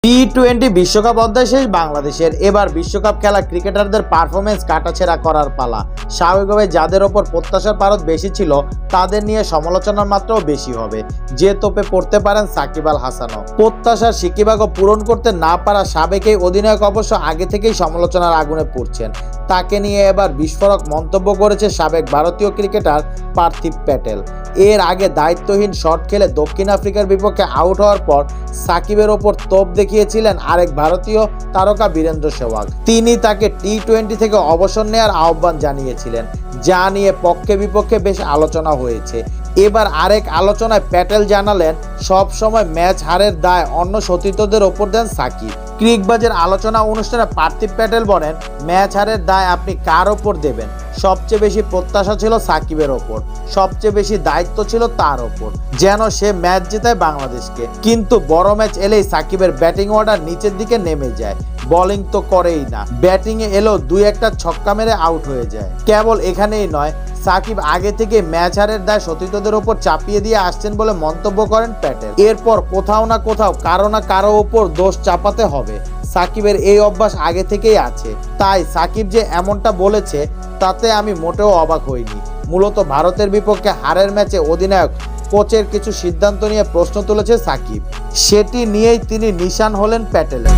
টি-20 বিশ্বকাপ অধ্যায় শেষ বাংলাদেশের। এবার বিশ্বকাপ খেলা ক্রিকেটারদের পারফরমেন্স কাটাছেঁড়া করার পালা। স্বাভাবিকভাবে যাদের ওপর প্রত্যাশার পারদ বেশি ছিল তাদের নিয়ে সমালোচনার মাত্রাও বেশি হবে। যে তোপে পড়তে পারেন সাকিব আল হাসানও। প্রত্যাশার সিকিভাগও পূরণ করতে না পারা সাবেক এই অধিনায়ক অবশ্য আগে থেকেই সমালোচনার আগুনে পুড়ছেন। তাকে নিয়ে এবার বিস্ফোরক মন্তব্য করেছে সাবেক ভারতীয় ক্রিকেটার পার্থিব প্যাটেল। এর আগে দায়িত্বহীন শট খেলে দক্ষিণ আফ্রিকার বিপক্ষে আউট হওয়ার পর সাকিবের ওপর তোপ দেখিয়েছিলেন আরেক ভারতীয় তারকা বীরেন্দ্র সেহবাগ। তিনি তাকে টি-20 থেকে অবসর নেওয়ার আহ্বান জানিয়েছিলেন, যা নিয়ে পক্ষে বিপক্ষে বেশ আলোচনা হয়েছে। এবার আরেক আলোচনায় প্যাটেল জানালেন, সব সময় ম্যাচ হারের দায় অন্য সতীর্থদের ওপর দেন সাকিব। ক্রিকবাজের আলোচনা অনুষ্ঠানে পার্থিব প্যাটেল বলেন, ম্যাচ হারের দায় আপনি কার ওপর দেবেন? সবচেয়ে বেশি প্রত্যাশা ছিল সাকিবের ওপর, সবচেয়ে বেশি দায়িত্ব ছিল তার ওপর, যেন সে ম্যাচ জেতায় বাংলাদেশকে। কিন্তু বড় ম্যাচ এলেই সাকিবের ব্যাটিং অর্ডার নিচের দিকে নেমে যায়। বোলিং তো করেই না, ব্যাটিংয়ে এলেও দুই একটা ছক্কা মেরে আউট হয়ে যায়। কেবল এখানেই নয়, সাকিব আগে থেকে ম্যাচ হারের দায় সতীর্থদের ওপর চাপিয়ে দিয়ে আসছেন বলে মন্তব্য করেন প্যাটেল। এরপর কোথাও না কোথাও কারো না কারো ওপর দোষ চাপাতে হবে। সাকিবের এই অভ্যাস আগে থেকেই আছে, তাই সাকিব যে এমনটা বলেছে তাতে আমি মোটেও অবাক হইনি। মূলত ভারতের বিপক্ষে হারের ম্যাচে অধিনায়ক কোচের কিছু সিদ্ধান্ত নিয়ে প্রশ্ন তুলেছে সাকিব। সেটি নিয়েই তিনি নিশান হলেন প্যাটেলের।